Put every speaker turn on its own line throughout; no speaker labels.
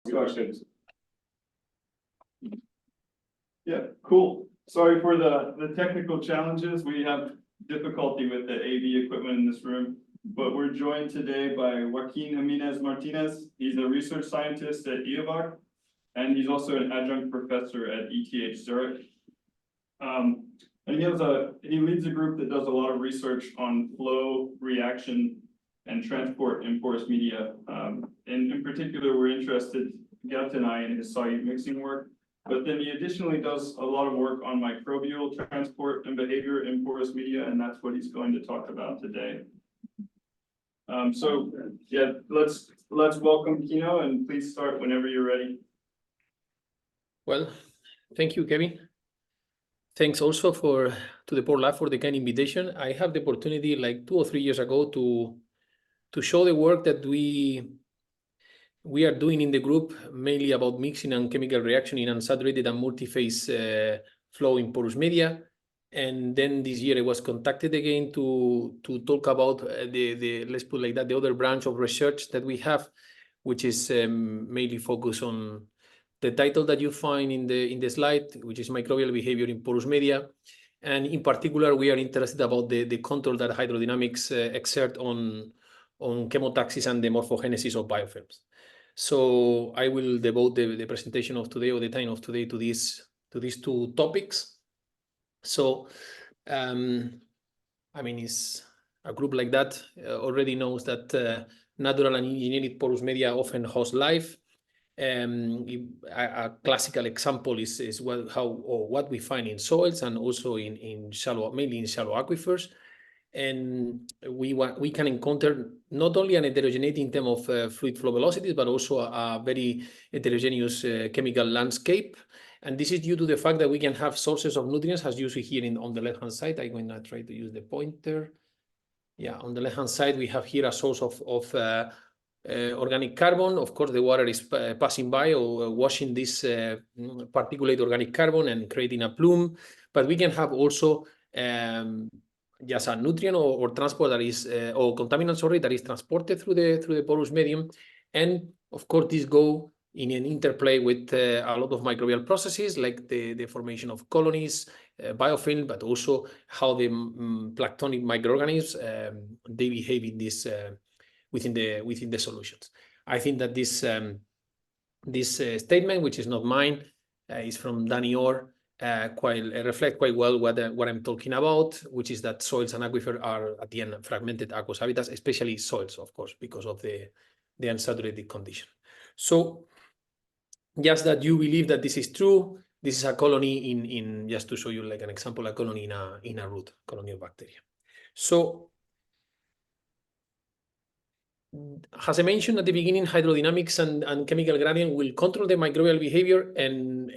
Questions? Yeah, cool. Sorry for the technical challenges. We have difficulty with the AV equipment in this room, but we're joined today by Joaquin Jimenez-Martinez. He's a research scientist at Eawag, and he's also an adjunct professor at ETH Zurich. And he leads a group that does a lot of research on flow, reaction, and transport in porous media. And in particular, we're interested, Gaut and I, in his solute mixing work. But then he additionally does a lot of work on microbial transport and behavior in porous media, and that's what he's going to talk about today. So yeah, let's welcome Kino, and please start whenever you're ready.
Well, thank you, Kevin. Thanks also to the Port Lab for the kind invitation. I have the opportunity like 2 or 3 years ago to show the work that we are doing in the group, mainly about mixing and chemical reaction in unsaturated and multi-phase flow in porous media. And then this year I was contacted again to talk about the let's put like that, the other branch of research that we have, which is mainly focused on the title that you find in the slide, which is microbial behavior in porous media. And in particular, we are interested about the control that hydrodynamics exert on chemotaxis and the morphogenesis of biofilms. So I will devote the presentation of today, or the time of today, to these 2 topics. So, I mean, it's a group like that already knows that natural and engineered porous media often host life. A classical example is what we find in soils and also in shallow, mainly in shallow aquifers. And we can encounter not only an heterogeneity in terms of fluid flow velocities, but also a very heterogeneous chemical landscape. And this is due to the fact that we can have sources of nutrients, as you see here on the left-hand side. I'm going to try to use the pointer. Yeah, on the left-hand side, we have here a source of organic carbon. Of course, the water is passing by or washing this particulate organic carbon and creating a plume. But we can have also just a nutrient or transport that is or contaminant, sorry, that is transported through the porous medium. And of course, this go in an interplay with a lot of microbial processes, like the formation of colonies, biofilm, but also how the planktonic microorganisms they behave in this within the solutions. I think that this statement, which is not mine, is from Danny Orr, reflect quite well what I'm talking about, which is that soils and aquifer are at the end fragmented aqueous habitats, especially soils, of course, because of the unsaturated condition. So just that you believe that this is true, this is a colony in just to show you like an example, a colony in a root, colony of bacteria. So as I mentioned at the beginning, hydrodynamics and chemical gradient will control the microbial behavior. And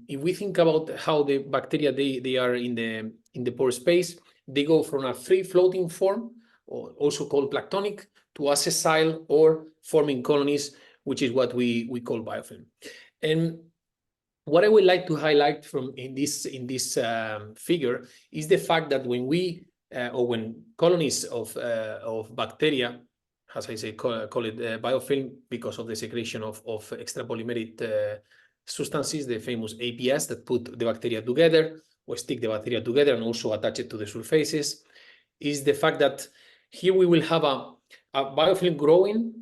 if we think about how the bacteria they are in the pore space, they go from a free floating form, or also called planktonic, to a sessile or forming colonies, which is what we call biofilm. And what I would like to highlight in this figure is the fact that when we or when colonies of bacteria, as I say, call it biofilm, because of the secretion of extrapolymerate substances, the famous APS that put the bacteria together or stick the bacteria together and also attach it to the surfaces, is the fact that here we will have a biofilm growing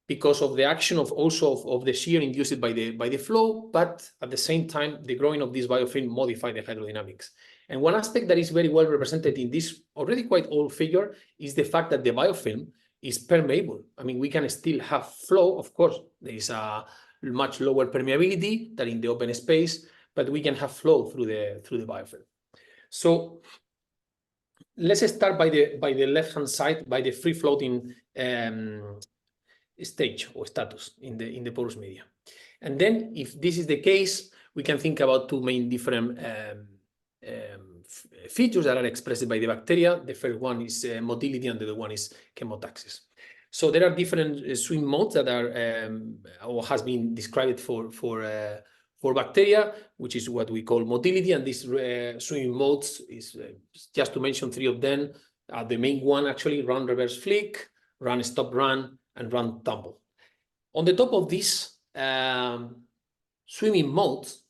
because of the action of the shear induced by the flow, but at the same time, the growing of this biofilm modify the hydrodynamics. And one aspect that is very well represented in this already quite old figure is the fact that the biofilm is permeable. I mean, we can still have flow. Of course, there is a much lower permeability than in the open space, but we can have flow through the biofilm. So let's start by the left-hand side, by the free-floating stage or status in the porous media. And then, if this is the case, we can think about 2 main different features that are expressed by the bacteria. The first one is motility, and the other one is chemotaxis. So there are different swim modes that are or has been described for bacteria, which is what we call motility. And these swimming modes is just to mention 3 of them. The main one actually: run, reverse, flick, run, stop, run, and run, tumble. On the top of this swimming modes,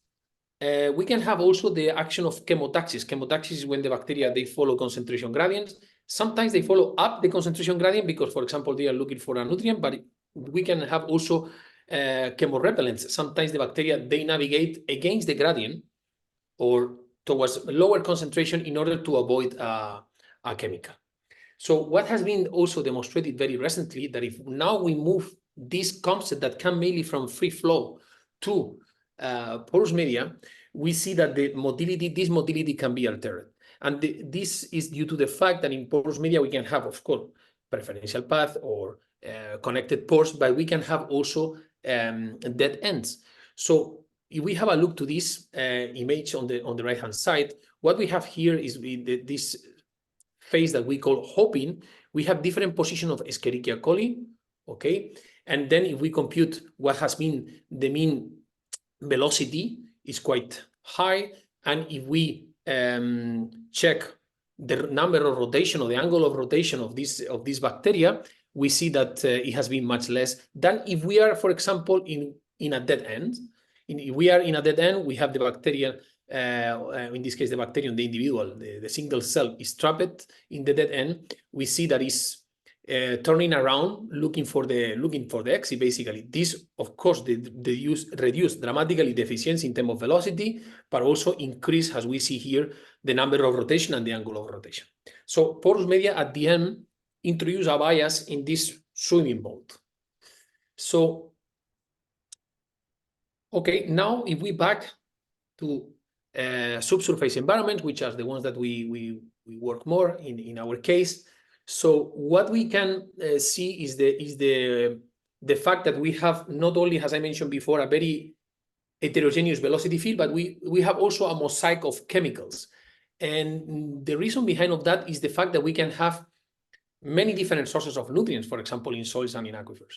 we can have also the action of chemotaxis. Chemotaxis is when the bacteria, they follow concentration gradients. Sometimes they follow up the concentration gradient because, for example, they are looking for a nutrient, but we can have also chemorepellents. Sometimes the bacteria, they navigate against the gradient or towards lower concentration in order to avoid a chemical. So what has been also demonstrated very recently, that if now we move this concept that come mainly from free flow to porous media, we see that this motility can be altered. And this is due to the fact that in porous media, we can have, of course, preferential path or connected pores, but we can have also dead ends. So if we have a look to this image on the right-hand side, what we have here is this phase that we call hopping. We have different position of Escherichia coli, okay? And then if we compute what has been the mean velocity is quite high. And if we check the number of rotation or the angle of rotation of this bacteria, we see that it has been much less than if we are, for example, in a dead end. If we are in a dead end, we have the bacteria, in this case, the bacterium, the individual, the single cell is trapped in the dead end. We see that is turning around, looking for the exit, basically. This, of course, reduce dramatically the efficiency in terms of velocity, but also increase, as we see here, the number of rotation and the angle of rotation. So porous media at the end introduce a bias in this swimming mode. So, okay, now if we back to subsurface environments, which are the ones that we work more in our case. So what we can see is the fact that we have not only, as I mentioned before, a very heterogeneous velocity field, but we have also a mosaic of chemicals. And the reason behind of that is the fact that we can have many different sources of nutrients, for example, in soils and in aquifers.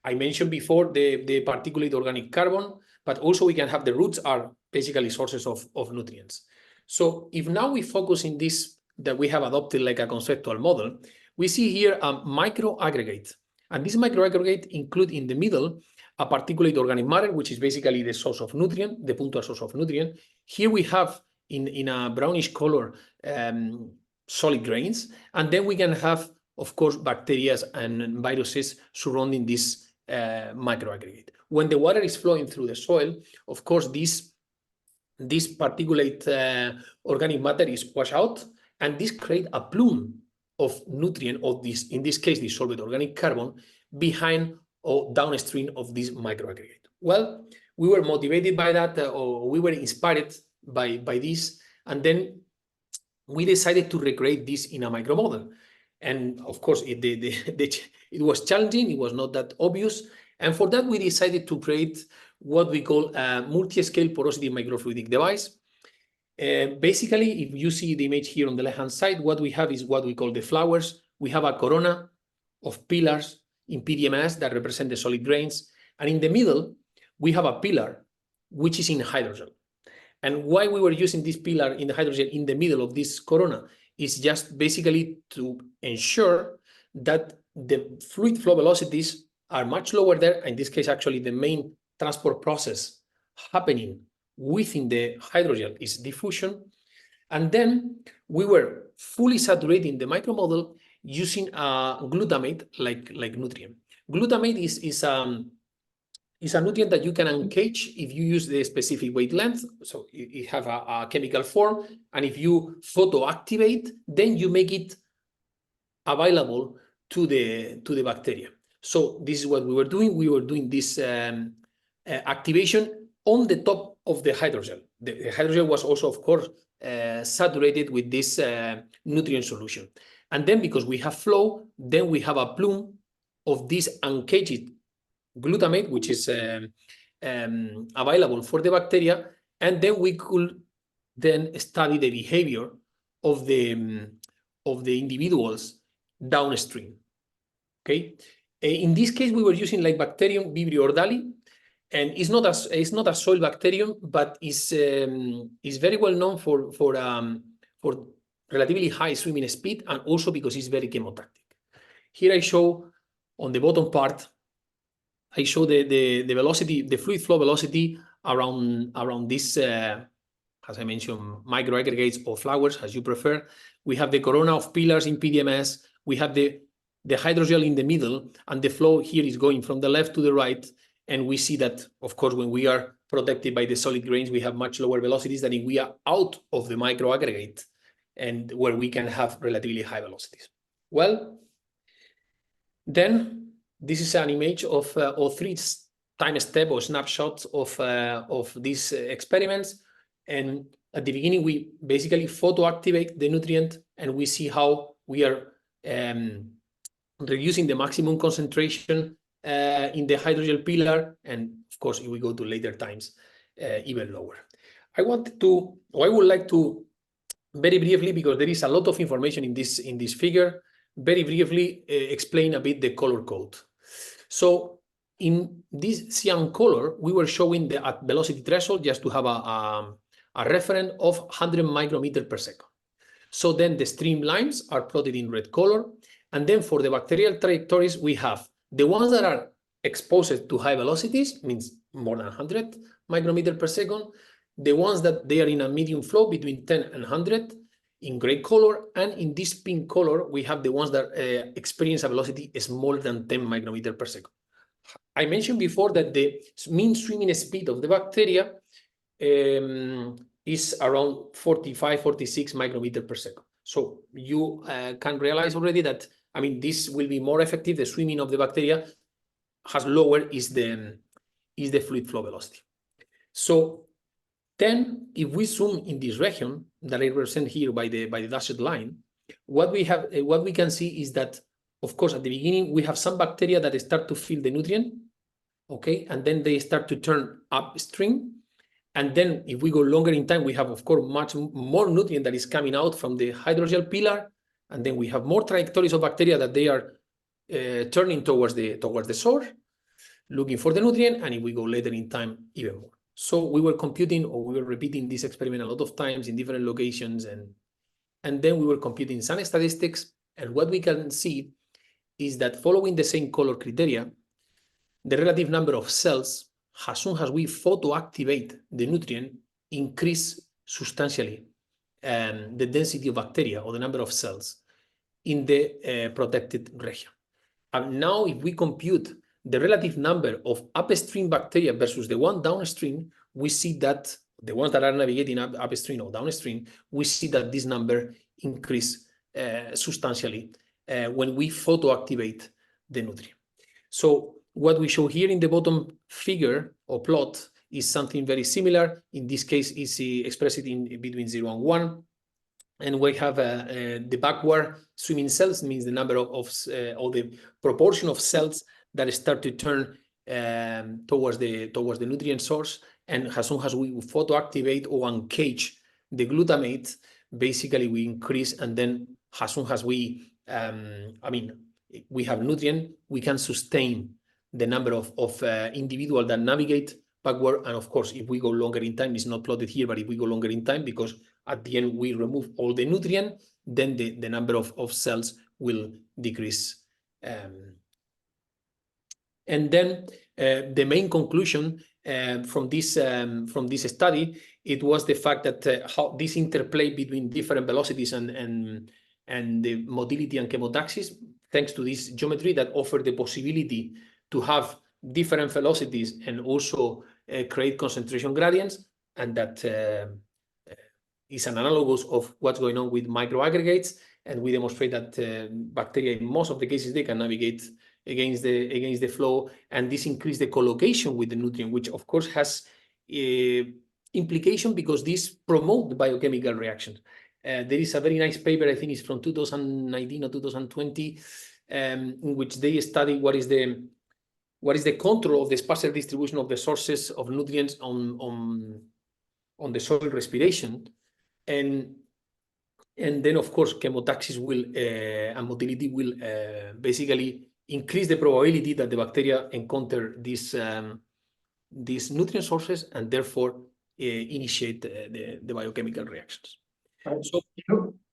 I mentioned before the particulate organic carbon, but also we can have the roots are basically sources of nutrients. So if now we focus in this, that we have adopted like a conceptual model, we see here a microaggregate. And this microaggregate include in the middle a particulate organic matter, which is basically the source of nutrient, the punctual source of nutrient. Here we have in a brownish color solid grains, and then we can have, of course, bacteria and viruses surrounding this microaggregate. When the water is flowing through the soil, of course, this particulate organic matter is washed out, and this creates a plume of nutrient of this, in this case, dissolved organic carbon, behind or downstream of this microaggregate. Well, we were motivated by that, or we were inspired by this, and then we decided to recreate this in a micromodel. And of course, it was challenging, it was not that obvious. And for that, we decided to create what we call a multi-scale porosity microfluidic device. Basically, if you see the image here on the left-hand side, what we have is what we call the flowers. We have a corona of pillars in PDMS that represent the solid grains. And in the middle, we have a pillar, which is in hydrogel. And why we were using this pillar in the hydrogel in the middle of this corona is just basically to ensure that the fluid flow velocities are much lower there. In this case, actually, the main transport process happening within the hydrogel is diffusion. And then we were fully saturating the micromodel using glutamate like nutrient. Glutamate is a nutrient that you can uncage if you use the specific wavelength. So it have a chemical form, and if you photoactivate, then you make it available to the bacteria. So this is what we were doing. We were doing this activation on the top of the hydrogel. The hydrogel was also, of course, saturated with this nutrient solution. And then because we have flow, then we have a plume of this uncaged glutamate, which is available for the bacteria, and then we could then study the behavior of the individuals downstream. Okay, in this case we were using like bacterium Vibrio ordali, and it's not a soil bacterium, but is very well known for relatively high swimming speed, and also because it's very chemotactic. Here I show on the bottom part I show the velocity, the fluid flow velocity around this, as I mentioned, microaggregates or flowers, as you prefer. We have the corona of pillars in PDMS. We have the hydrogel in the middle, and the flow here is going from the left to the right. And we see that, of course, when we are protected by the solid grains, we have much lower velocities than if we are out of the microaggregate and where we can have relatively high velocities. Well, then this is an image of or three time step or snapshots of these experiments. And at the beginning, we basically photoactivate the nutrient, and we see how we are reducing the maximum concentration in the hydrogel pillar. And of course, if we go to later times, even lower. I would like to very briefly, because there is a lot of information in this figure, very briefly explain a bit the color code. So in this cyan color, we were showing the at velocity threshold just to have a reference of 100 micrometer per second. So then the streamlines are plotted in red color. And then for the bacterial trajectories, we have the ones that are exposed to high velocities, means more than 100 micrometer per second. The ones that they are in a medium flow between 10 and 100 in gray color. And in this pink color, we have the ones that experience a velocity smaller than 10 micrometer per second. I mentioned before that the mean swimming speed of the bacteria is around 45, 46 micrometer per second. So you can realize already that, I mean, this will be more effective. The swimming of the bacteria has lower is the fluid flow velocity. So then if we zoom in this region that I represent here by the dashed line, what we can see is that, of course, at the beginning, we have some bacteria that start to feel the nutrient, okay? And then they start to turn upstream. And then if we go longer in time, we have, of course, much more nutrient that is coming out from the hydrogel pillar. And then we have more trajectories of bacteria that they are turning towards the source, looking for the nutrient. And if we go later in time, even more. So we were computing, or we were repeating this experiment a lot of times in different locations. And then we were computing some statistics. And what we can see is that following the same color criteria, the relative number of cells, as soon as we photoactivate the nutrient, increase substantially the density of bacteria or the number of cells in the protected region. And now if we compute the relative number of upstream bacteria versus the one downstream, we see that the ones that are navigating upstream or downstream, we see that this number increase substantially when we photoactivate the nutrient. So what we show here in the bottom figure or plot is something very similar. In this case, is expressed in between 0 and 1. And we have the backward swimming cells, means the number of or the proportion of cells that start to turn towards the nutrient source. And as soon as we photoactivate or uncage the glutamate, basically we increase. And then as soon as we, we have nutrient, we can sustain the number of individuals that navigate backward. And of course, if we go longer in time, it's not plotted here, but if we go longer in time, because at the end we remove all the nutrient, then the number of cells will decrease. And then the main conclusion from this study, it was the fact that how this interplay between different velocities and the motility and chemotaxis, thanks to this geometry that offered the possibility to have different velocities and also create concentration gradients, and that is an analogous of what's going on with microaggregates. And we demonstrate that bacteria, in most of the cases, they can navigate against the flow, and this increases the collocation with the nutrient, which of course has implication because this promotes biochemical reactions. There is a very nice paper, I think it's from 2019 or 2020, in which they study what is the control of the spatial distribution of the sources of nutrients on the soil respiration. And then, of course, chemotaxis will and motility will basically increase the probability that the bacteria encounter these nutrient sources and therefore initiate the biochemical reactions.
Right. So,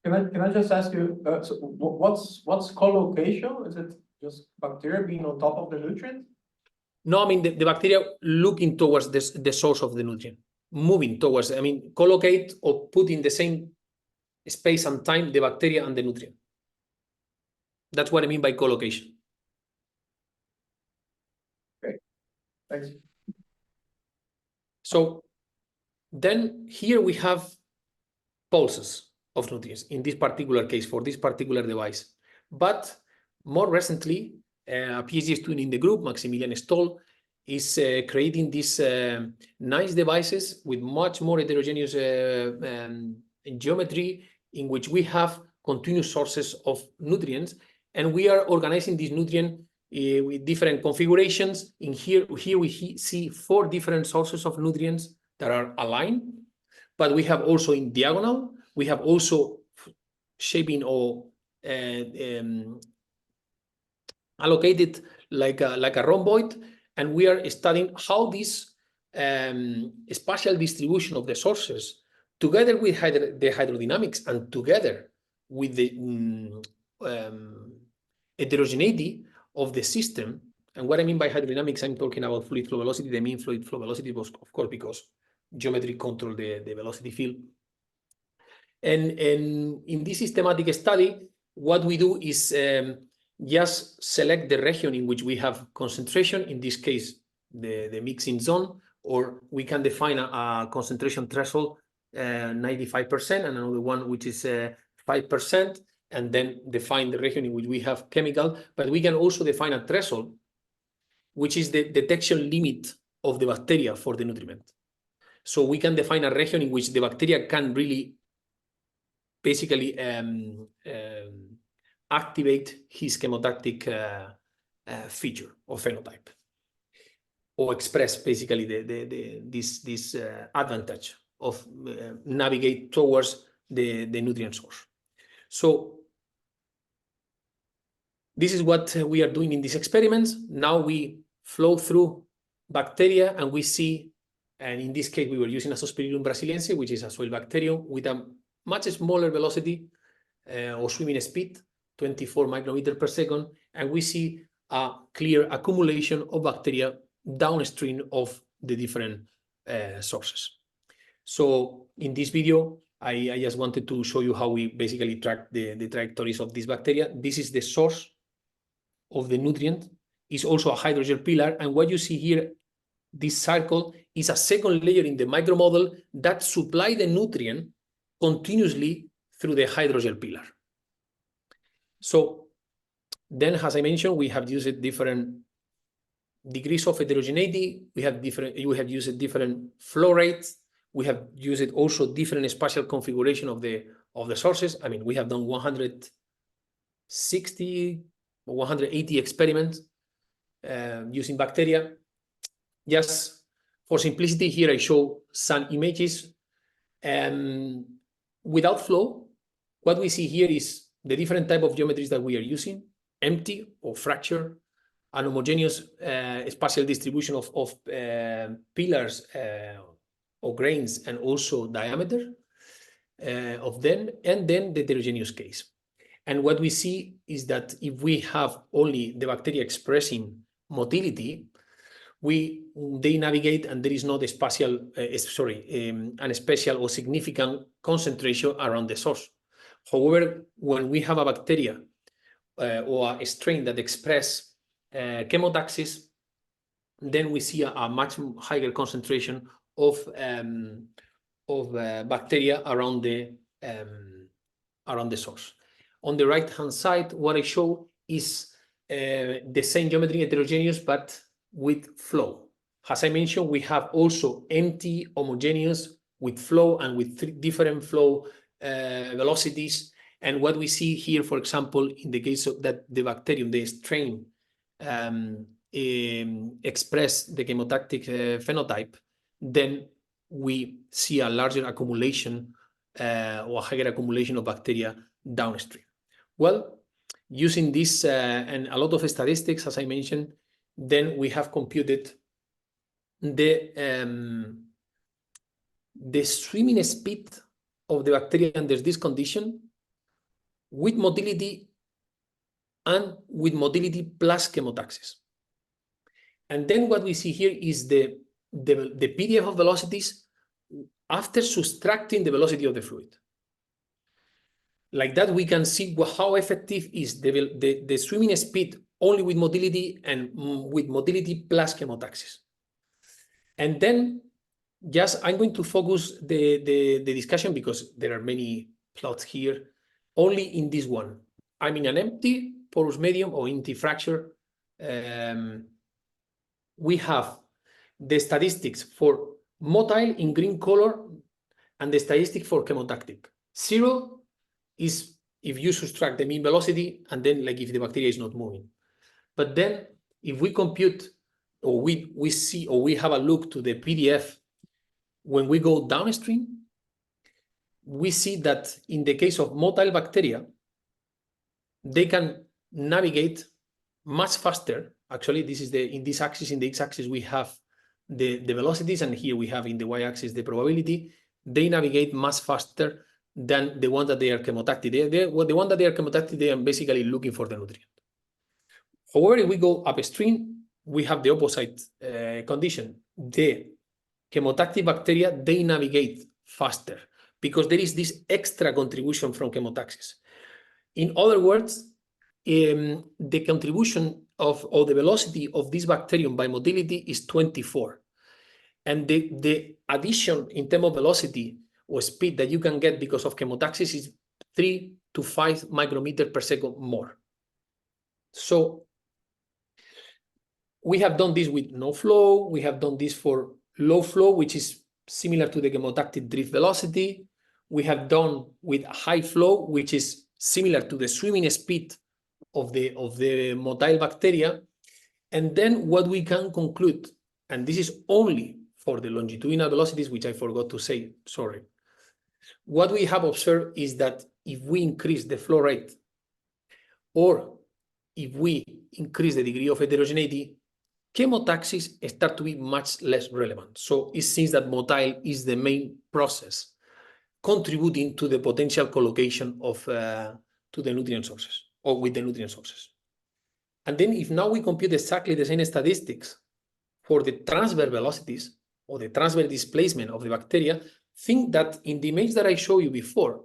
can I just ask you, so what's collocation? Is it just bacteria being on top of the nutrient?
No, I mean the bacteria looking towards the source of the nutrient, moving towards, I mean, collocate or put in the same space and time the bacteria and the nutrient. That's what I mean by collocation.
Thanks.
So then here we have pulses of nutrients in this particular case for this particular device. But more recently, a PhD student in the group, Maximilian Stoll, is creating these nice devices with much more heterogeneous geometry in which we have continuous sources of nutrients, and we are organizing this nutrient with different configurations. In here we see 4 different sources of nutrients that are aligned, but we have also in diagonal, we have also shaping or allocated like a rhomboid, and we are studying how this spatial distribution of the sources, together with the hydrodynamics and together with the heterogeneity of the system. And what I mean by hydrodynamics, I'm talking about fluid flow velocity. The mean fluid flow velocity was, of course, because geometry control the velocity field. And in this systematic study, what we do is just select the region in which we have concentration, in this case, the mixing zone, or we can define a concentration threshold 95%, and another one which is 5%, and then define the region in which we have chemical. But we can also define a threshold, which is the detection limit of the bacteria for the nutriment. So we can define a region in which the bacteria can really basically activate his chemotactic feature or phenotype, or express basically this advantage of navigate towards the nutrient source. So this is what we are doing in these experiments. Now we flow through bacteria and we see, and in this case we were using Azospirillum brasiliense, which is a soil bacterium with a much smaller velocity or swimming speed, 24 micrometers per second, and we see a clear accumulation of bacteria downstream of the different sources. So in this video, I just wanted to show you how we basically track the trajectories of these bacteria. This is the source of the nutrient. It's also a hydrogel pillar, and what you see here, this circle, is a second layer in the micromodel that supply the nutrient continuously through the hydrogel pillar. So then, as I mentioned, we have used different degrees of heterogeneity. We have used different flow rates. We have used also different spatial configuration of the sources. I mean, we have done 160 or 180 experiments using bacteria. Just for simplicity, here I show some images. Without flow, what we see here is the different type of geometries that we are using: empty or fracture, an homogeneous spatial distribution of pillars or grains, and also diameter of them, and then the heterogeneous case. And what we see is that if we have only the bacteria expressing motility, they navigate and there is not a spatial, an special or significant concentration around the source. However, when we have a bacteria or a strain that express Chemotaxis, then we see a much higher concentration of bacteria around the source. On the right-hand side, what I show is the same geometry, heterogeneous, but with flow. As I mentioned, we have also empty, homogeneous, with flow and with 3 different flow velocities. And what we see here, for example, in the case of that the bacterium, the strain, express the chemotactic phenotype, then we see a larger accumulation or higher accumulation of bacteria downstream. Well, using this and a lot of statistics, as I mentioned, then we have computed the swimming speed of the bacteria under this condition with motility and with motility plus chemotaxis. And then what we see here is the PDF of velocities after subtracting the velocity of the fluid. Like that, we can see how effective is the swimming speed only with motility and with motility plus chemotaxis. And then just I'm going to focus the discussion, because there are many plots here, only in this one. I'm in an empty porous medium or empty fracture. We have the statistics for motile in green color and the statistic for chemotactic. 0 is if you subtract the mean velocity and then like if the bacteria is not moving. But then if we compute or we see or we have a look to the PDF, when we go downstream, we see that in the case of motile bacteria, they can navigate much faster. Actually, this is in this axis, in the x-axis, we have the velocities, and here we have in the y-axis the probability. They navigate much faster than the one that they are chemotactic. The one that they are chemotactic, they are basically looking for the nutrient. However, if we go upstream, we have the opposite condition. The chemotactic bacteria, they navigate faster because there is this extra contribution from chemotaxis. In other words, the contribution or the velocity of this bacterium by motility is 24. And the addition in terms of velocity or speed that you can get because of chemotaxis is 3 to 5 micrometers per second more. So we have done this with no flow. We have done this for low flow, which is similar to the chemotactic drift velocity. We have done with high flow, which is similar to the swimming speed of the motile bacteria. And then what we can conclude, and this is only for the longitudinal velocities, which I forgot to say, sorry. What we have observed is that if we increase the flow rate, or if we increase the degree of heterogeneity, chemotaxis start to be much less relevant. So it seems that motile is the main process contributing to the potential collocation of to the nutrient sources or with the nutrient sources. And then if now we compute exactly the same statistics for the transverse velocities or the transverse displacement of the bacteria, think that in the image that I showed you before,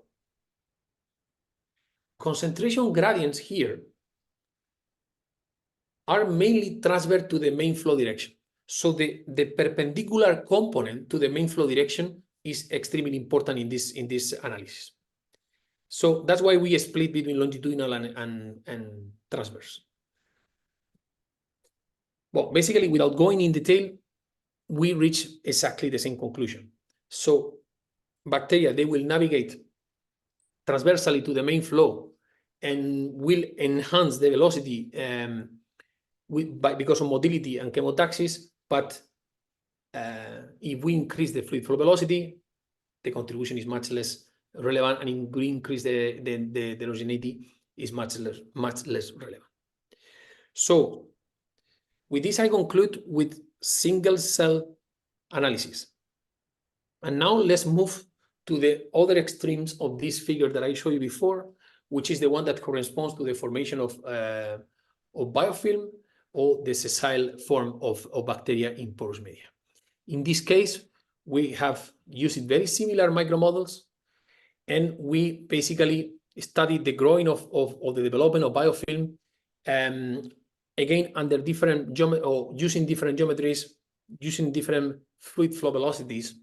concentration gradients here are mainly transverse to the main flow direction. So the perpendicular component to the main flow direction is extremely important in this analysis. So that's why we split between longitudinal and transverse. Well, basically, without going in detail, we reach exactly the same conclusion. So bacteria, they will navigate transversally to the main flow and will enhance the velocity because of motility and chemotaxis. But if we increase the fluid flow velocity, the contribution is much less relevant, and if we increase the heterogeneity is much less relevant. So with this, I conclude with single cell analysis. And now let's move to the other extremes of this figure that I showed you before, which is the one that corresponds to the formation of biofilm or the sessile form of bacteria in porous media. In this case, we have used very similar micromodels, and we basically studied the growing of the development of biofilm, again, under different or using different geometries, using different fluid flow velocities,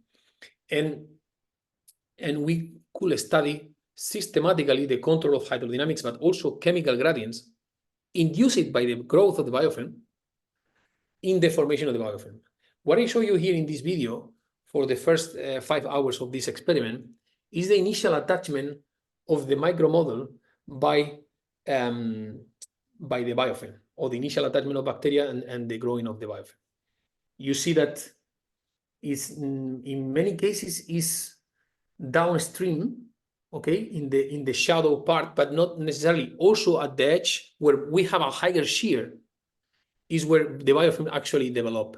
and we could study systematically the control of hydrodynamics, but also chemical gradients induced by the growth of the biofilm in the formation of the biofilm. What I show you here in this video for the first 5 hours of this experiment is the initial attachment of the micromodel by the biofilm, or the initial attachment of bacteria and the growing of the biofilm. You see that is in many cases is downstream, okay, in the shadow part, but not necessarily. Also at the edge where we have a higher shear is where the biofilm actually develop,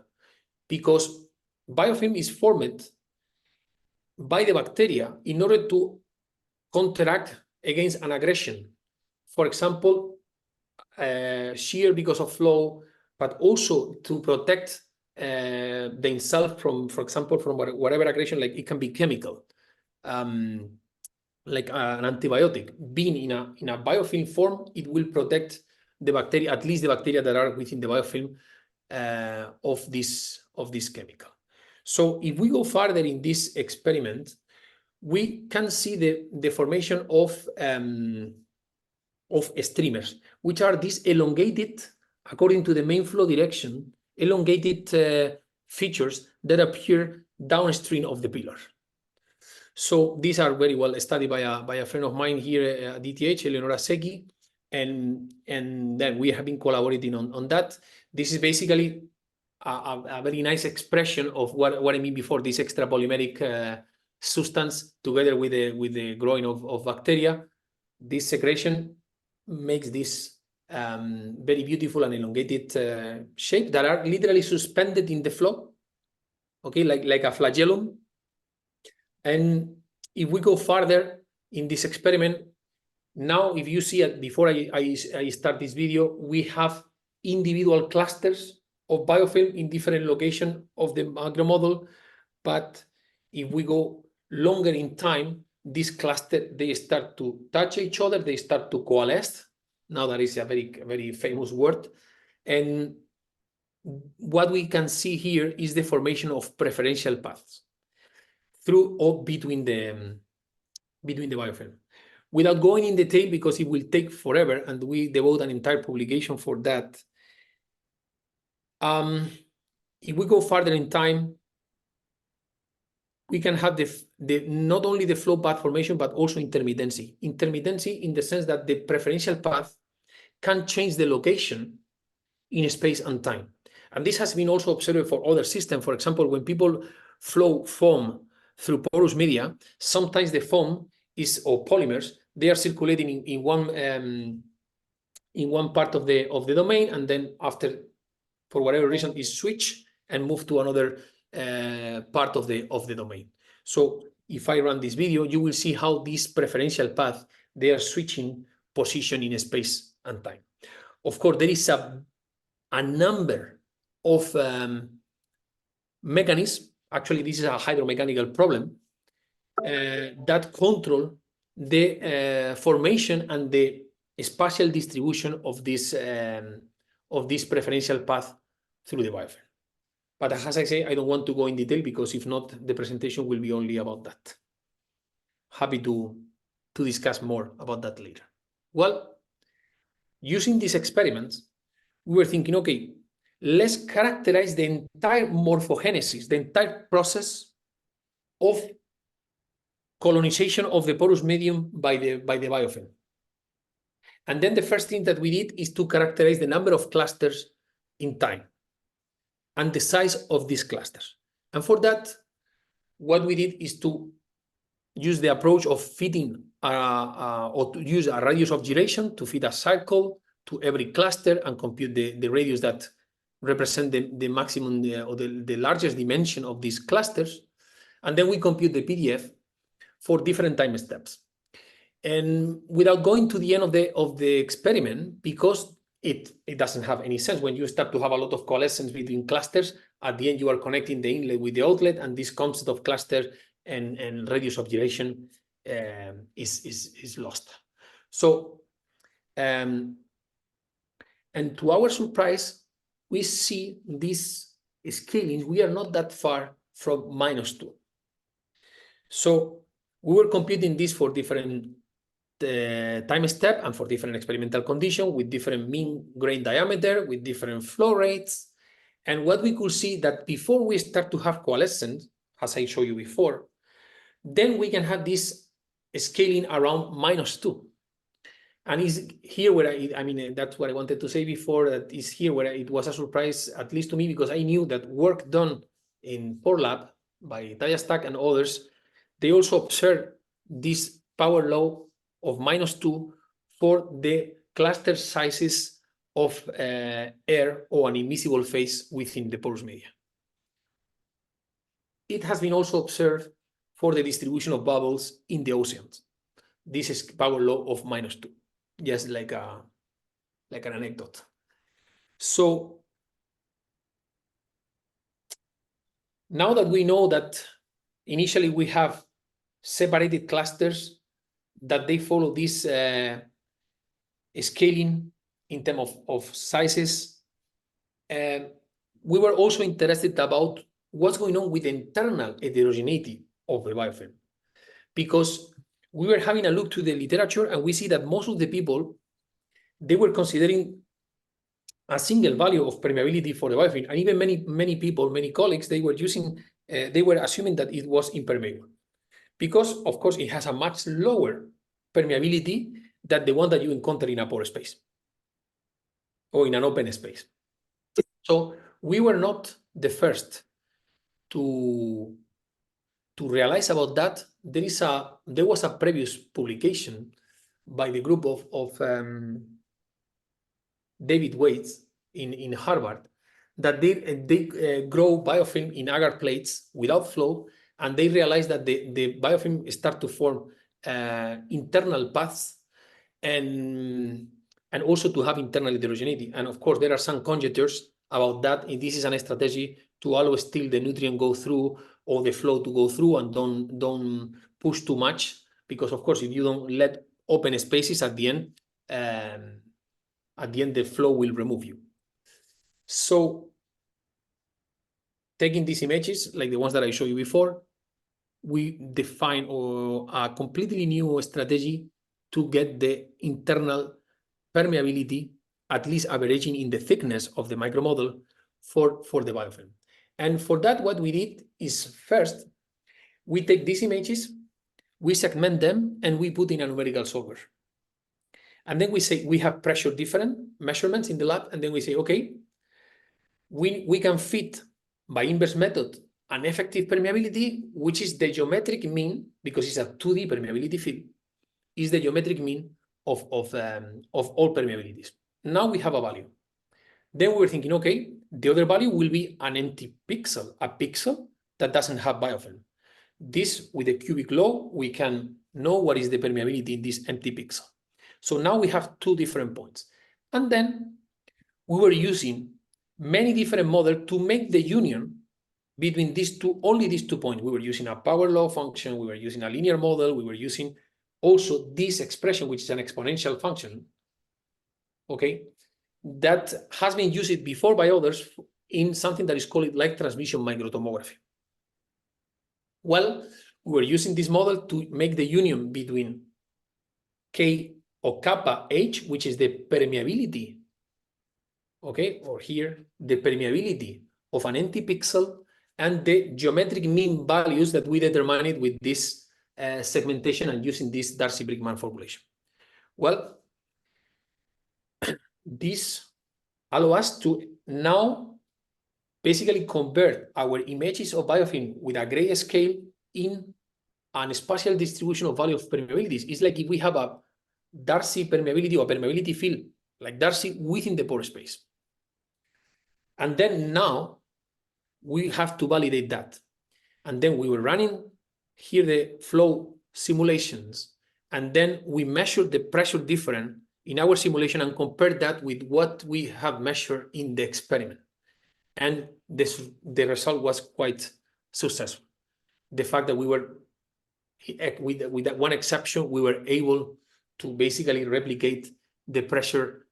because biofilm is formed by the bacteria in order to counteract against an aggression. For example, shear because of flow, but also to protect themselves from, for example, from whatever aggression, like it can be chemical, like an antibiotic. Being in a biofilm form, it will protect the bacteria, at least the bacteria that are within the biofilm of this chemical. So if we go further in this experiment, we can see the formation of streamers, which are these elongated, according to the main flow direction, elongated features that appear downstream of the pillar. So these are very well studied by a friend of mine here at DTH, Eleonora Secchi, and then we have been collaborating on that. This is basically a very nice expression of what I mean before, this extrapolymeric substance together with the growing of bacteria. This secretion makes this very beautiful and elongated shape that are literally suspended in the flow, okay, like a flagellum. And if we go further in this experiment, now if you see it, before I start this video, we have individual clusters of biofilm in different locations of the macro model. But if we go longer in time, this cluster, they start to touch each other, they start to coalesce. Now that is a very, very famous word. And what we can see here is the formation of preferential paths through or between the biofilm. Without going in detail, because it will take forever, and we devote an entire publication for that. If we go further in time, we can have not only the flow path formation, but also intermittency. Intermittency in the sense that the preferential path can change the location in space and time. And this has been also observed for other systems. For example, when people flow foam through porous media, sometimes the foam or polymers, they are circulating in one part of the domain, and then after, for whatever reason, is switched and moved to another part of the domain. So if I run this video, you will see how this preferential path, they are switching position in space and time. Of course, there is a number of mechanisms. Actually, this is a hydromechanical problem that control the formation and the spatial distribution of this preferential path through the biofilm. But as I say, I don't want to go in detail, because if not, the presentation will be only about that. Happy to discuss more about that later. Well, using these experiments, we were thinking, okay, let's characterize the entire morphogenesis, the entire process of colonization of the porous medium by the biofilm. And then the first thing that we did is to characterize the number of clusters in time and the size of these clusters. And for that, what we did is to use the approach of fitting or to use a radius of gyration to fit a circle to every cluster and compute the radius that represent the maximum or the largest dimension of these clusters. And then we compute the PDF for different time steps. And without going to the end of the experiment, because it doesn't have any sense. When you start to have a lot of coalescence between clusters, at the end you are connecting the inlet with the outlet, and this concept of cluster and radius of gyration is lost. So, and to our surprise, we see these scalings. We are not that far from -2. So we were computing this for different time step and for different experimental conditions with different mean grain diameter, with different flow rates. And what we could see that before we start to have coalescence, as I showed you before, then we can have this scaling around -2. And is here where I mean, that's what I wanted to say before, that is here where it was a surprise, at least to me, because I knew that work done in PorLab by Diastack and others, they also observed this power law of -2 for the cluster sizes of air or an invisible phase within the porous media. It has been also observed for the distribution of bubbles in the oceans. This is power law of -2, just like an anecdote. So Now that we know that initially we have separated clusters that they follow this scaling in terms of sizes, we were also interested about what's going on with the internal heterogeneity of the biofilm, because we were having a look to the literature and we see that most of the people, they were considering a single value of permeability for the biofilm, and even many people, many colleagues, they were assuming that it was impermeable, because of course it has a much lower permeability than the one that you encounter in a pore space or in an open space. So we were not the first to realize about that. There was a previous publication by the group of David Waits in Harvard that they grow biofilm in agar plates without flow, and they realized that the biofilm start to form internal paths and also to have internal heterogeneity. And of course, there are some conjectures about that. And this is a strategy to always still the nutrient go through or the flow to go through, and don't push too much, because of course, if you don't let open spaces at the end, the flow will remove you. So taking these images, like the ones that I showed you before, we define a completely new strategy to get the internal permeability, at least averaging in the thickness of the micromodel for the biofilm. And for that, what we did is first, we take these images, we segment them, and we put in a numerical solver. And then we say we have pressure different measurements in the lab, and then we say, okay, we can fit by inverse method an effective permeability, which is the geometric mean, because it's a 2D permeability field, is the geometric mean of all permeabilities. Now we have a value. Then we were thinking, okay, the other value will be an empty pixel, a pixel that doesn't have biofilm. This, with the cubic law, we can know what is the permeability in this empty pixel. So now we have two different points. And then we were using many different models to make the union between these two, only these 2 points. We were using a power law function, we were using a linear model, we were using also this expression, which is an exponential function, okay, that has been used before by others in something that is called light transmission microtomography. Well, we were using this model to make the union between K or kappa H, which is the permeability, okay, or here, the permeability of an empty pixel, and the geometric mean values that we determined with this segmentation and using this Darcy-Brickman formulation. Well, this allows us to now basically convert our images of biofilm with a grayscale in an spatial distribution of value of permeabilities. It's like if we have a Darcy permeability or permeability field, like Darcy within the pore space. And then now we have to validate that. And then we were running here the flow simulations, and then we measured the pressure difference in our simulation and compared that with what we have measured in the experiment. And the result was quite successful. The fact that we were, with that one exception, we were able to basically replicate the pressure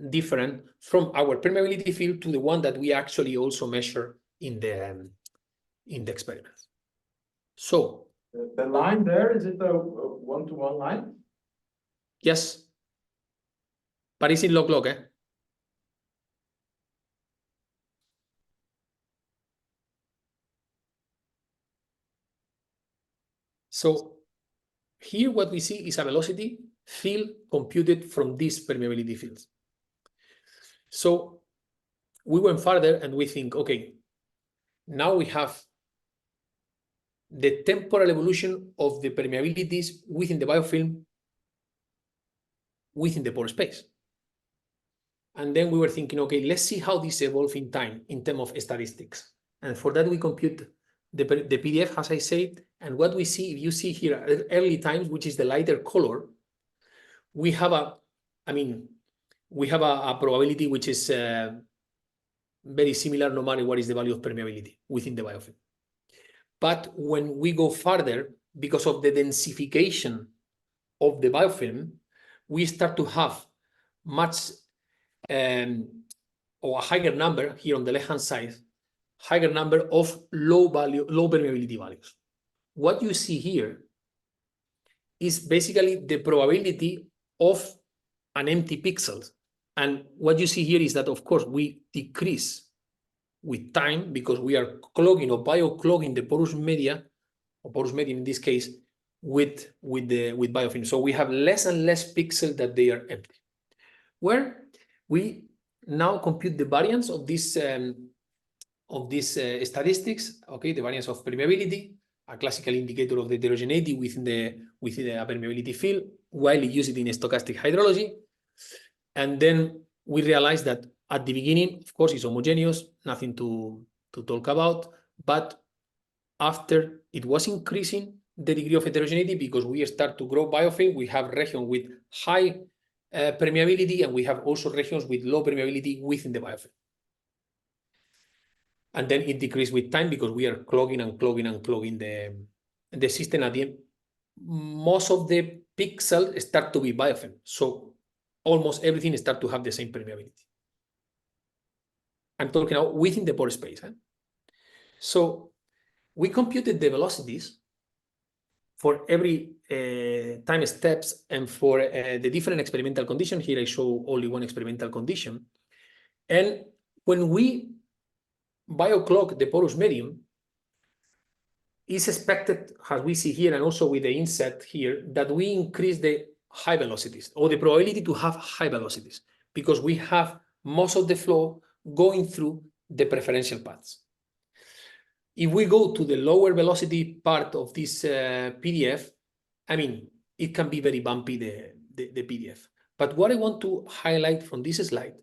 different from our permeability field to the one that we actually also measure in the experiments. So
the line there, is it a one-to-one line?
yes, but it's in log-log, eh? So here what we see is a velocity field computed from these permeability fields. So we went further and we think, okay, now we have the temporal evolution of the permeabilities within the biofilm within the pore space. And then we were thinking, okay, let's see how this evolves in time in terms of statistics. And for that, we compute the PDF, as I said. And what we see, if you see here at early times, which is the lighter color, we have a probability which is very similar no matter what is the value of permeability within the biofilm. But when we go further, because of the densification of the biofilm, we start to have much or a higher number here on the left-hand side, higher number of low permeability values. What you see here is basically the probability of an empty pixel. And what you see here is that, of course, we decrease with time because we are clogging or bioclogging the porous media, or porous medium in this case, with biofilm. So we have less and less pixels that they are empty. Where we now compute the variance of these statistics, okay, the variance of permeability, a classical indicator of the heterogeneity within the permeability field, widely used in stochastic hydrology. And then we realized that at the beginning, of course, it's homogeneous, nothing to talk about, but after it was increasing the degree of heterogeneity because we start to grow biofilm, we have regions with high permeability, and we have also regions with low permeability within the biofilm. And then it decreased with time because we are clogging and clogging and clogging the system. At the end, most of the pixels start to be biofilm. So almost everything starts to have the same permeability. I'm talking about within the pore space. So we computed the velocities for every time steps and for the different experimental conditions. Here I show only one experimental condition. And when we bioclog the porous medium, is expected, as we see here, and also with the inset here, that we increase the high velocities or the probability to have high velocities because we have most of the flow going through the preferential paths. If we go to the lower velocity part of this PDF, I mean, it can be very bumpy, the PDF. But what I want to highlight from this slide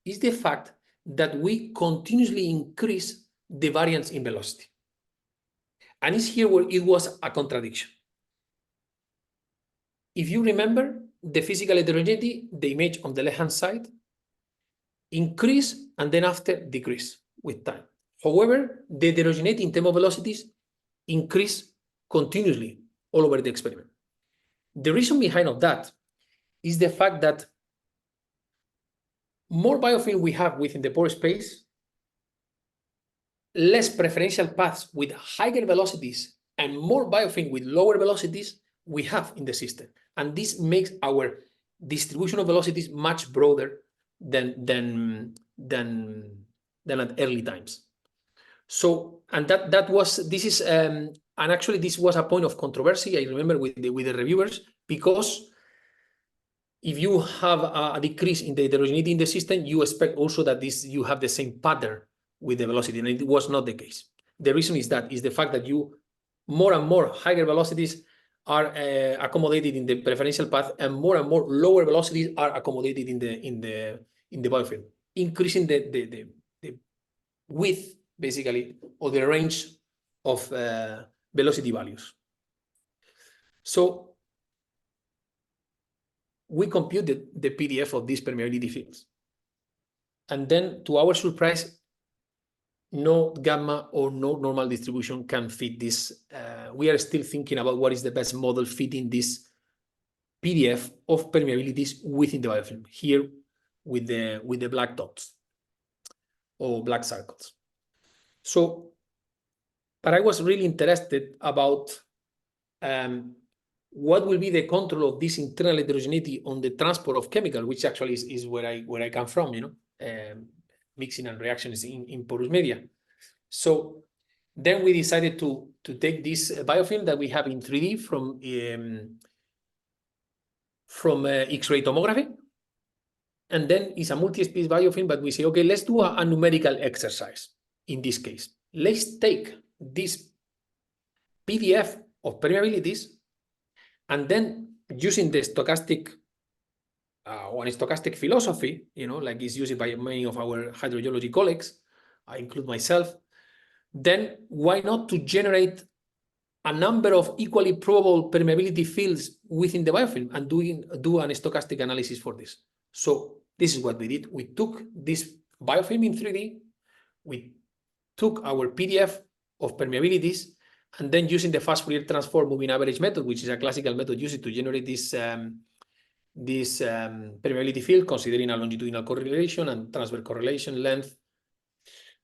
is the fact that we continuously increase the variance in velocity. And it's here where it was a contradiction. If you remember the physical heterogeneity, the image on the left-hand side, increase and then after decrease with time. However, the heterogeneity in terms of velocities increase continuously all over the experiment. The reason behind of that is the fact that more biofilm we have within the pore space, less preferential paths with higher velocities and more biofilm with lower velocities we have in the system. And this makes our distribution of velocities much broader than at early times. So, and and actually this was a point of controversy, I remember, with the reviewers, because if you have a decrease in the heterogeneity in the system, you expect also that you have the same pattern with the velocity, and it was not the case. The reason is the fact that more and more higher velocities are accommodated in the preferential path, and more lower velocities are accommodated in the biofilm, increasing the width, basically, or the range of velocity values. So we computed the PDF of these permeability fields. And then, to our surprise, no gamma or no normal distribution can fit this. We are still thinking about what is the best model fitting this PDF of permeabilities within the biofilm, here with the black dots or black circles. So, but I was really interested about what will be the control of this internal heterogeneity on the transport of chemical, which actually is where I come from, mixing and reactions in porous media. So then we decided to take this biofilm that we have in 3D from X-ray tomography, and then it's a multi-species biofilm, but we say, okay, let's do a numerical exercise. In this case, let's take this PDF of permeabilities, and then using the stochastic philosophy, like is used by many of our hydrogeology colleagues, I include myself, then why not to generate a number of equally probable permeability fields within the biofilm and do an stochastic analysis for this. So this is what we did. We took this biofilm in 3D, we took our PDF of permeabilities, and then using the fast Fourier transform moving average method, which is a classical method used to generate this permeability field, considering a longitudinal correlation and transverse correlation length.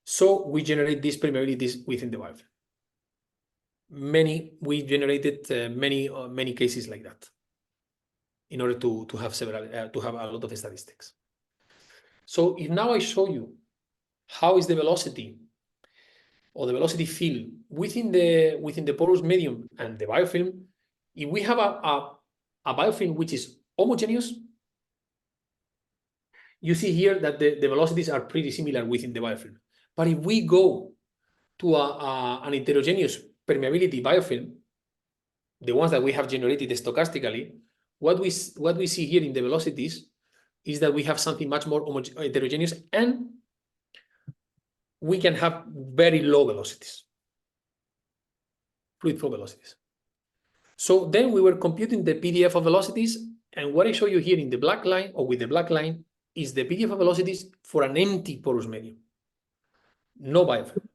So we generate these permeabilities within the biofilm. We generated many cases like that in order to have to have a lot of statistics. So if now I show you how is the velocity or the velocity field within the porous medium and the biofilm, if we have a biofilm which is homogeneous, you see here that the velocities are pretty similar within the biofilm. But if we go to an heterogeneous permeability biofilm, the ones that we have generated stochastically, what we see here in the velocities is that we have something much more heterogeneous, and we can have very low velocities, fluid flow velocities. So then we were computing the PDF of velocities, and what I show you here in the black line, or with the black line, is the PDF of velocities for an empty porous medium, no biofilm.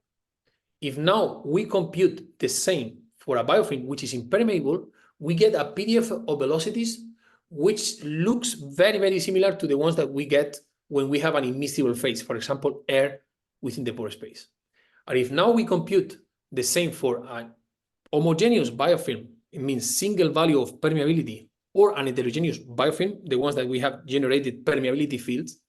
If now we compute the same for a biofilm which is impermeable, we get a PDF of velocities which looks very, very similar to the ones that we get when we have an immiscible phase, for example, air within the pore space. And if now we compute the same for a homogeneous biofilm, it means single value of permeability, or an heterogeneous biofilm, the ones that we have generated permeability fields,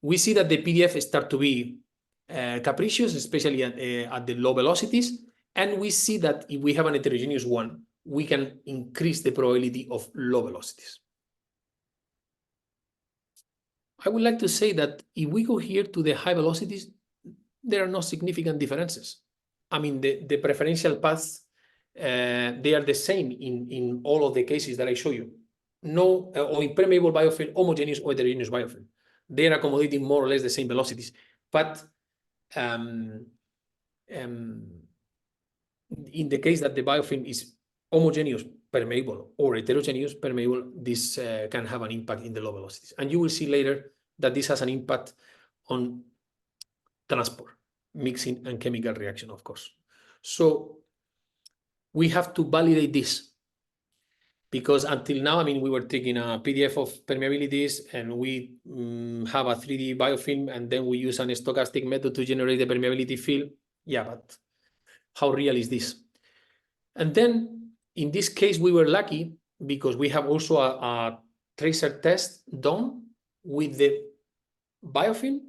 we see that the PDF start to be capricious, especially at the low velocities. And we see that if we have an heterogeneous one, we can increase the probability of low velocities. I would like to say that if we go here to the high velocities, there are no significant differences. I mean, the preferential paths, they are the same in all of the cases that I show you. No, or impermeable biofilm, homogeneous or heterogeneous biofilm. They are accommodating more or less the same velocities. But in the case that the biofilm is homogeneous permeable or heterogeneous permeable, this can have an impact in the low velocities. And you will see later that this has an impact on transport, mixing, and chemical reaction, of course. So we have to validate this, because until now, I mean, we were taking a PDF of permeabilities, and we have a 3D biofilm, and then we use an stochastic method to generate the permeability field. Yeah, but how real is this? And then in this case, we were lucky because we have also a tracer test done with the biofilm.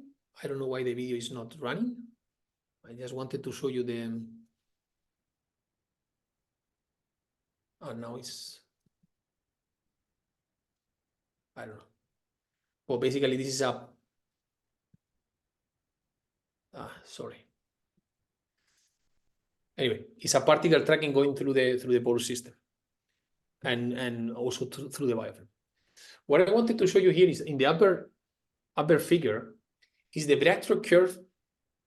I don't know why the video is not running. I just wanted to show you the... Oh, now it's... I don't know. Well, basically, this is a... sorry. Anyway, it's a particle tracking going through the porous system, and also through the biofilm. What I wanted to show you here is in the upper figure is the breakthrough curve.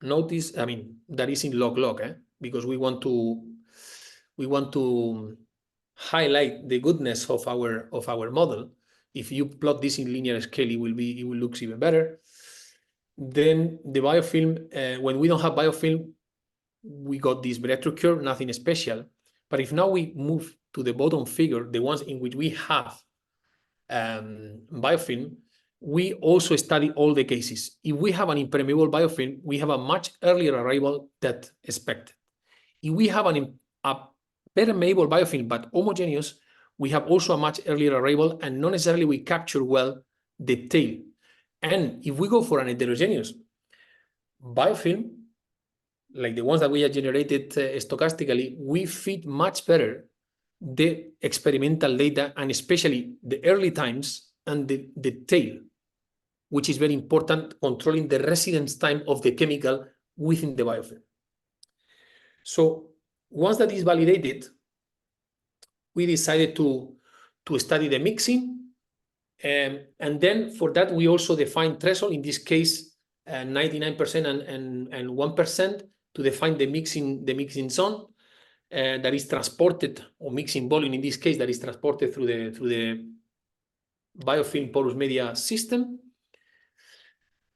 Notice, I mean, that is in log, because we want to highlight the goodness of our model. If you plot this in linear scale, it will look even better. Then the biofilm, when we don't have biofilm, we got this breakthrough curve, nothing special. But if now we move to the bottom figure, the ones in which we have biofilm, we also study all the cases. If we have an impermeable biofilm, we have a much earlier arrival than expected. If we have a permeable biofilm but homogeneous, we have also a much earlier arrival, and not necessarily we capture well the tail. And if we go for an heterogeneous biofilm, like the ones that we have generated stochastically, we fit much better the experimental data, and especially the early times and the tail, which is very important, controlling the residence time of the chemical within the biofilm. So once that is validated, we decided to study the mixing. And then for that, we also define threshold, in this case, 99% and 1%, to define the mixing zone that is transported, or mixing volume in this case, that is transported through the biofilm porous media system.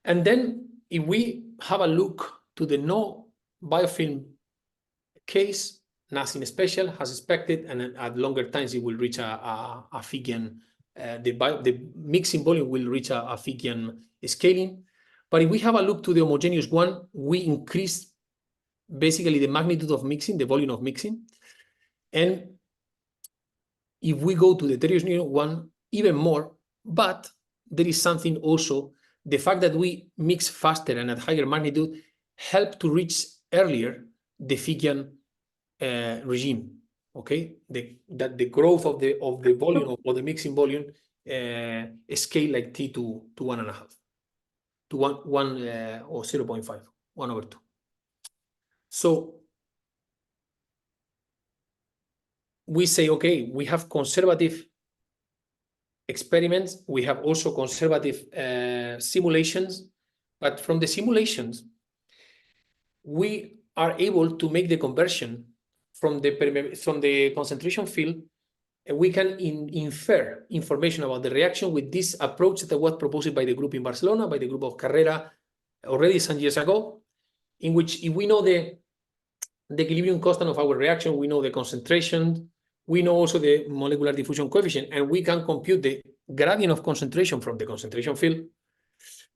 And then if we have a look to the no biofilm case, nothing special as expected, and at longer times it will reach a Figian, the mixing volume will reach a Figian scaling. But if we have a look to the homogeneous one, we increase basically the magnitude of mixing, the volume of mixing. And if we go to the heterogeneous one, even more, but there is something also, the fact that we mix faster and at higher magnitude help to reach earlier the Figian regime, okay? That the growth of the volume or the mixing volume scale like T to 1.5, to 1 or 0.5, 1/2. So we say, okay, we have conservative experiments, we have also conservative simulations, but from the simulations, we are able to make the conversion from the concentration field, and we can infer information about the reaction with this approach that was proposed by the group in Barcelona, by the group of Carrera already some years ago, in which if we know the equilibrium constant of our reaction, we know the concentration, we know also the molecular diffusion coefficient, and we can compute the gradient of concentration from the concentration field.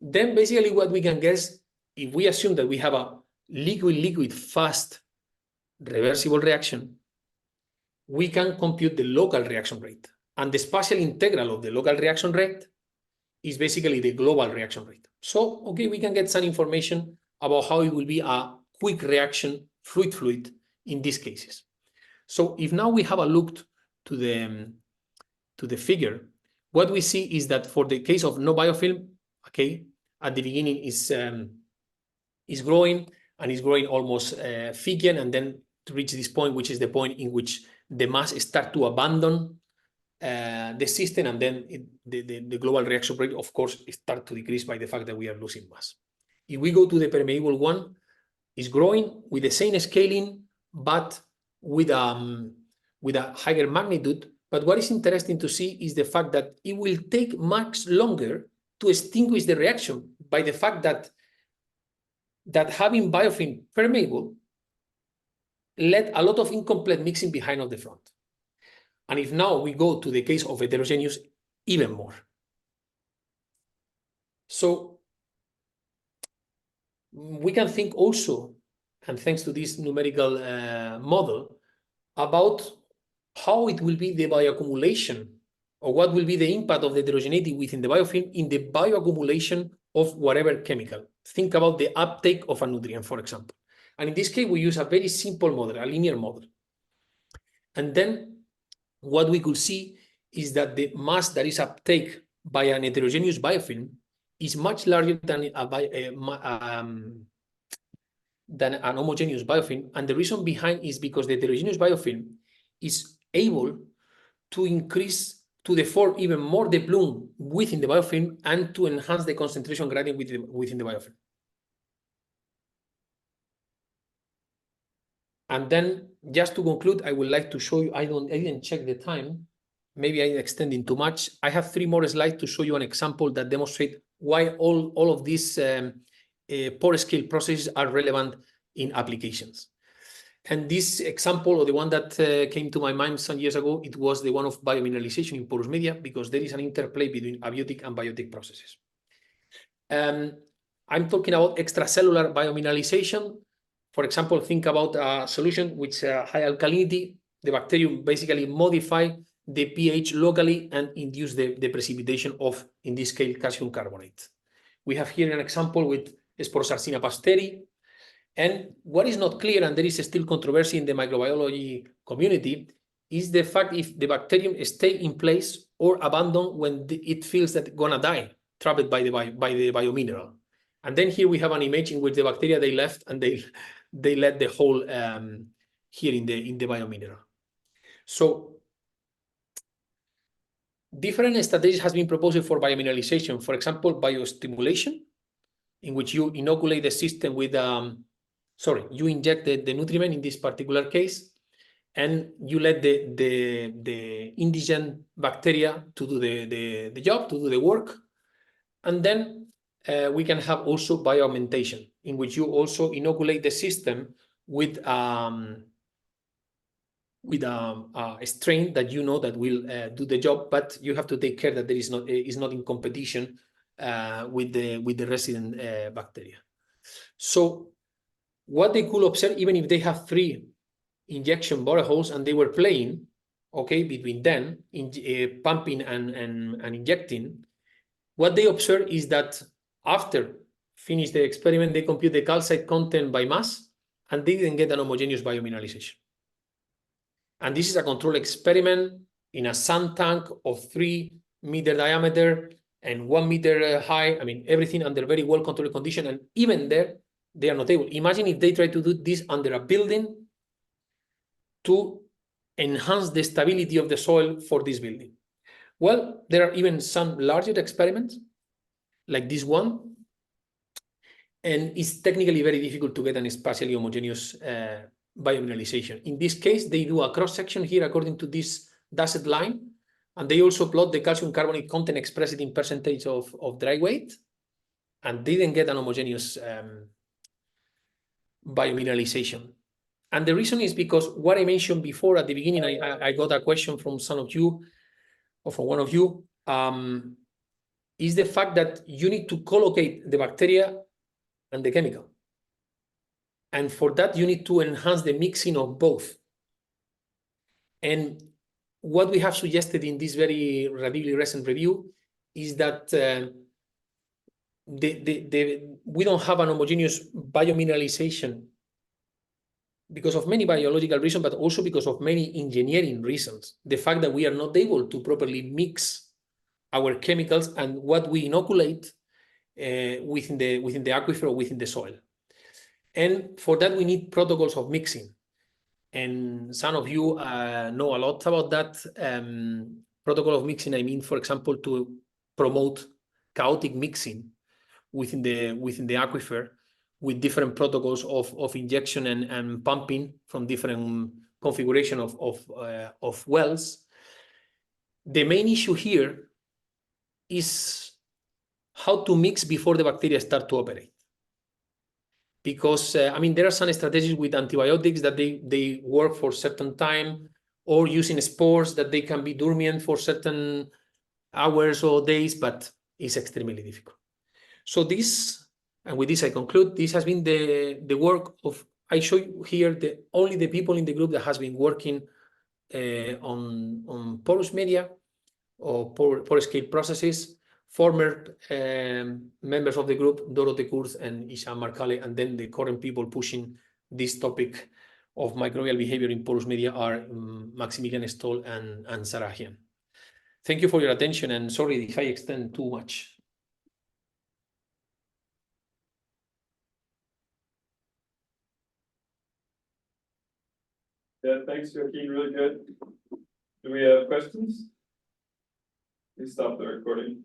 Then basically what we can guess, if we assume that we have a liquid-liquid fast reversible reaction, we can compute the local reaction rate. And the spatial integral of the local reaction rate is basically the global reaction rate. So, okay, we can get some information about how it will be a quick reaction, fluid-fluid in these cases. So if now we have a look to the figure, what we see is that for the case of no biofilm, okay, at the beginning is growing, and is growing almost Figian, and then to reach this point, which is the point in which the mass start to abandon the system, and then the global reaction rate, of course, start to decrease by the fact that we are losing mass. If we go to the permeable one, it's growing with the same scaling, but with a higher magnitude. But what is interesting to see is the fact that it will take much longer to extinguish the reaction by the fact that having biofilm permeable led a lot of incomplete mixing behind of the front. And if now we go to the case of heterogeneous, even more. So we can think also, and thanks to this numerical model, about how it will be the bioaccumulation, or what will be the impact of the heterogeneity within the biofilm in the bioaccumulation of whatever chemical. Think about the uptake of a nutrient, for example. And in this case, we use a very simple model, a linear model. And then what we could see is that the mass that is uptake by an heterogeneous biofilm is much larger than an homogeneous biofilm. And the reason behind is because the heterogeneous biofilm is able to increase, to deform even more the plume within the biofilm and to enhance the concentration gradient within the biofilm. And then, just to conclude, I would like to show you, I didn't check the time. Maybe I'm extending too much. I have 3 more slides to show you an example that demonstrate why all of these porous scale processes are relevant in applications. And this example, or the one that came to my mind some years ago, it was the one of biomineralization in porous media, because there is an interplay between abiotic and biotic processes. I'm talking about extracellular biomineralization. For example, think about a solution with high alkalinity. The bacterium basically modify the pH locally and induce the precipitation of, in this case, calcium carbonate. We have here an example with Sporosarcina pasteri. And what is not clear, and there is still controversy in the microbiology community, is the fact if the bacterium stay in place or abandon when it feels that it's gonna die, trapped by the biomineral. And then here we have an image in which the bacteria, they left and they let the whole here in the biomineral. So different strategies has been proposed for biomineralization. For example, biostimulation, in which you inoculate the system with you inject the nutriment in this particular case, and you let the indigent bacteria to do the job, to do the work. And then we can have also biomineralization, in which you also inoculate the system with a strain that you know that will do the job, but you have to take care that there is not in competition with the resident bacteria. So what they could observe, even if they have 3 injection boreholes and they were playing, okay, between them, pumping and injecting, what they observe is that after finish the experiment, they compute the calcite content by mass, and they didn't get an homogeneous biomineralization. And this is a control experiment in a sand tank of 3-meter diameter and 1 meter high. I mean, everything under very well-controlled condition. And even there, they are not able. Imagine if they try to do this under a building to enhance the stability of the soil for this building. Well, there are even some larger experiments like this one. And it's technically very difficult to get an spatially homogeneous biomineralization. In this case, they do a cross-section here according to this dashed line, and they also plot the calcium carbonate content expressed in percentage of dry weight, and they didn't get an homogeneous biomineralization. And the reason is because what I mentioned before at the beginning, I got a question from some of you, or from one of you, is the fact that you need to collocate the bacteria and the chemical. And for that, you need to enhance the mixing of both. And what we have suggested in this very relatively recent review is that we don't have an homogeneous biomineralization because of many biological reasons, but also because of many engineering reasons. The fact that we are not able to properly mix our chemicals and what we inoculate within the aquifer or within the soil. And for that, we need protocols of mixing. And some of you know a lot about that. Protocol of mixing, I mean, for example, to promote chaotic mixing within the aquifer with different protocols of injection and pumping from different configuration of wells. The main issue here is how to mix before the bacteria start to operate. Because, I mean, there are some strategies with antibiotics that they work for a certain time, or using spores that they can be dormant for certain hours or days, but it's extremely difficult. So this, and with this I conclude, this has been the work of, I show you here only the people in the group that has been working on porous media or porous scale processes, former members of the group, Dorothee Kurz and Isham Markale, and then the current people pushing this topic of microbial behavior in porous media are Maximilian Stoll and Sarah Hian. Thank you for your attention, and sorry if I extend too much.
Yeah, thanks, Joaquin, really good. Do we have questions? Please stop the recording.